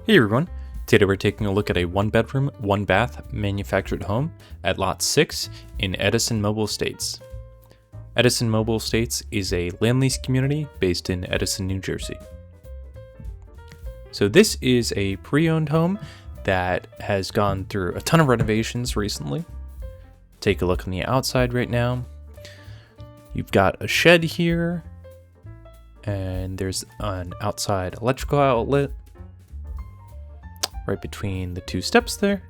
Hey everyone, today we're taking a look at a 1-bedroom, 1-bath manufactured home at Lot 6 in Edison Mobile Estates. Edison Mobile Estates is a land lease community based in Edison, New Jersey. So this is a pre-owned home that has gone through a ton of renovations recently. Take a look on the outside right now. You've got a shed here, and there's an outside electrical outlet right between the two steps there.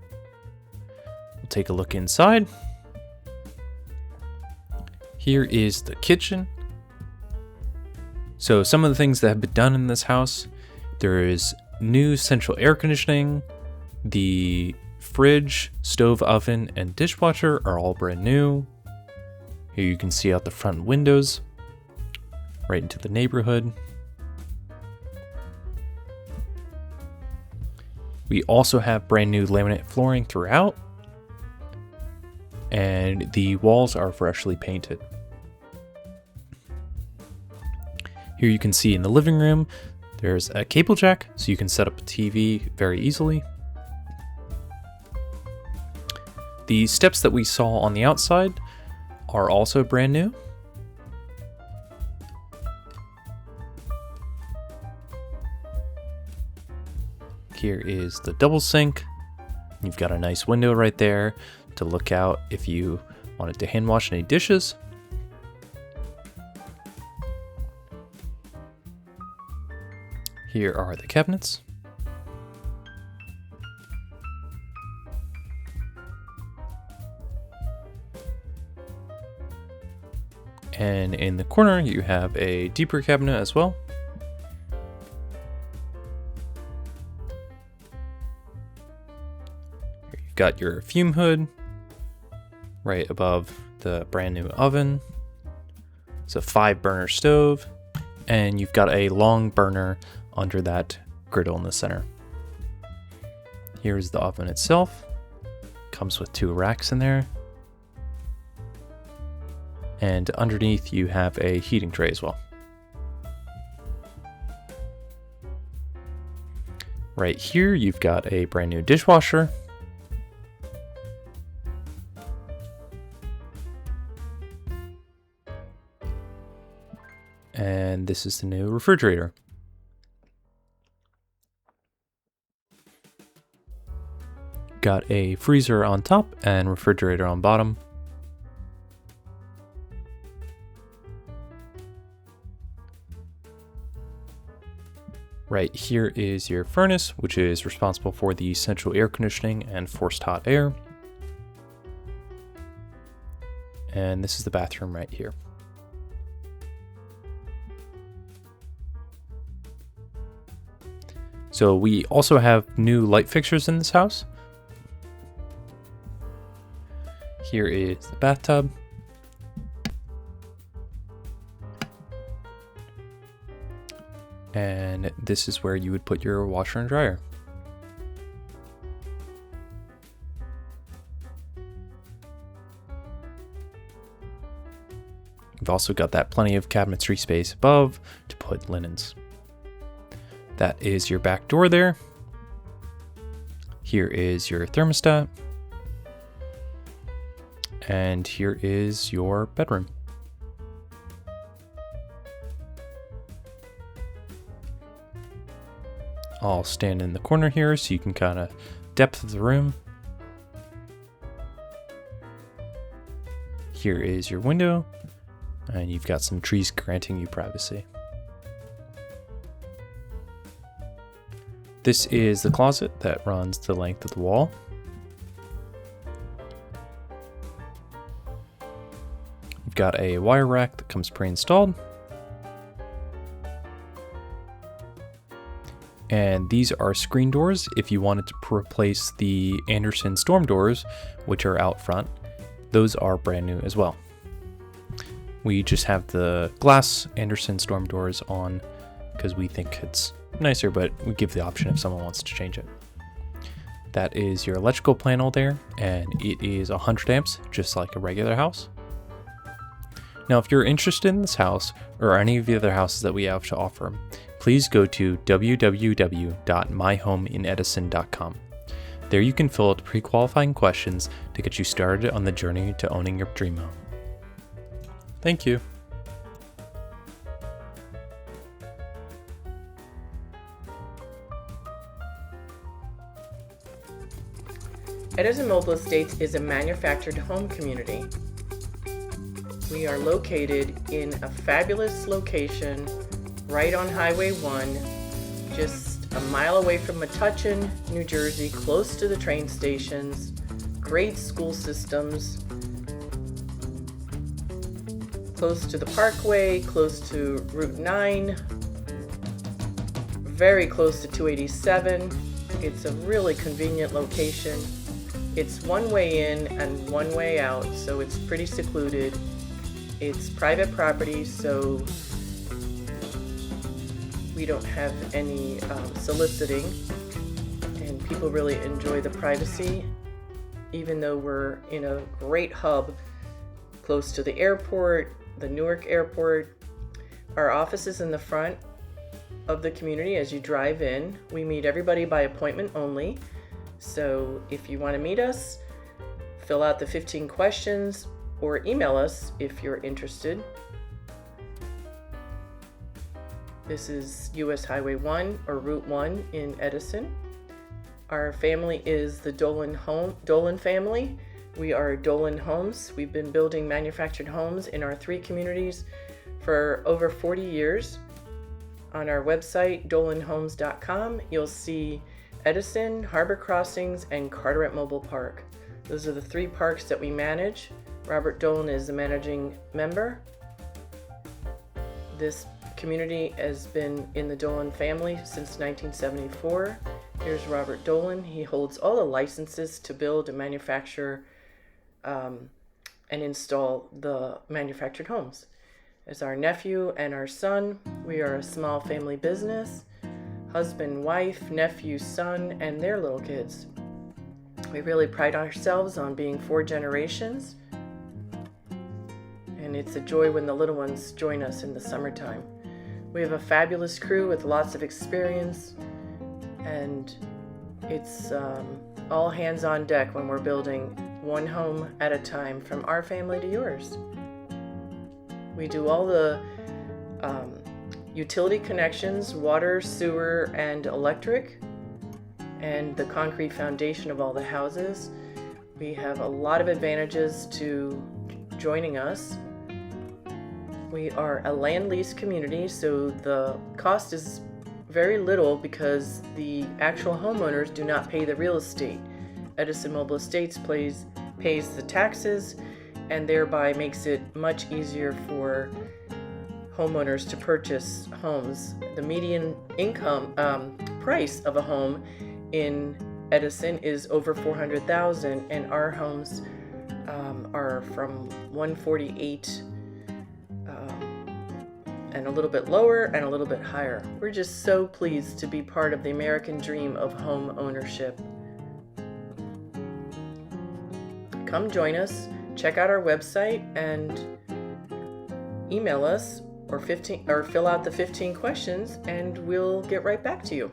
We'll take a look inside. Here is the kitchen. So some of the things that have been done in this house, there is new central air conditioning. The fridge, stove, oven, and dishwasher are all brand new. Here you can see out the front windows, right into the neighborhood. We also have brand new laminate flooring throughout, and the walls are freshly painted. Here you can see in the living room, there's a cable jack, so you can set up a TV very easily. The steps that we saw on the outside are also brand new. Here is the double sink. You've got a nice window right there to look out if you wanted to hand wash any dishes. Here are the cabinets. And in the corner, you have a deeper cabinet as well. Here you've got your fume hood right above the brand new oven. It's a 5-burner stove, and you've got a long burner under that griddle in the center. Here's the oven itself. Comes with 2 racks in there. And underneath you have a heating tray as well. Right here you've got a brand new dishwasher. And this is the new refrigerator. Got a freezer on top and refrigerator on bottom. Right here is your furnace, which is responsible for the central air conditioning and forced hot air. And this is the bathroom right here. So we also have new light fixtures in this house. Here is the bathtub. And this is where you would put your washer and dryer. You've also got that plenty of cabinetry space above to put linens. That is your back door there. Here is your thermostat. And here is your bedroom. I'll stand in the corner here so you can kind of depth of the room. Here is your window, and you've got some trees granting you privacy. This is the closet that runs the length of the wall. You've got a wire rack that comes pre-installed. And these are screen doors if you wanted to replace the Anderson storm doors, which are out front. Those are brand new as well. We just have the glass Anderson storm doors on because we think it's nicer, but we give the option if someone wants to change it. That is your electrical panel there, and it is 100 amps, just like a regular house. Now, if you're interested in this house or any of the other houses that we have to offer, please go to www.myhomeinedison.com. There you can fill out pre-qualifying questions to get you started on the journey to owning your dream home. Thank you. Edison Mobile Estates is a manufactured home community. We are located in a fabulous location right on Highway 1, just a mile away from Metuchen, New Jersey, close to the train stations, great school systems, close to the Parkway, close to Route 9, very close to 287. It's a really convenient location. It's one way in and one way out, so it's pretty secluded. It's private property, so we don't have any soliciting, and people really enjoy the privacy, even though we're in a great hub close to the airport, the Newark airport. Our office is in the front of the community as you drive in. We meet everybody by appointment only, so if you want to meet us, fill out the 15 questions or email us if you're interested. This is US Highway 1 or Route 1 in Edison. Our family is the Dolan family. We are Dolan Homes. We've been building manufactured homes in our 3 communities for over 40 years. On our website, dolanhomes.com, you'll see Edison, Harbor Crossings, and Carteret Mobile Park. Those are the 3 parks that we manage. Robert Dolan is the managing member. This community has been in the Dolan family since 1974. Here's Robert Dolan. He holds all the licenses to build and manufacture and install the manufactured homes. As our nephew and our son, we are a small family business. Husband, wife, nephew, son, and their little kids. We really pride ourselves on being 4 generations. And it's a joy when the little ones join us in the summertime. We have a fabulous crew with lots of experience, and it's all hands on deck when we're building one home at a time from our family to yours. We do all the utility connections, water, sewer, and electric, and the concrete foundation of all the houses. We have a lot of advantages to joining us. We are a land lease community, so the cost is very little because the actual homeowners do not pay the real estate. Edison Mobile Estates pays the taxes and thereby makes it much easier for homeowners to purchase homes. The median income price of a home in Edison is over $400,000, and our homes are from $148,000 and a little bit lower and a little bit higher. We're just so pleased to be part of the American dream of home ownership. Come join us, check out our website, and email us or fill out the 15 questions, and we'll get right back to you.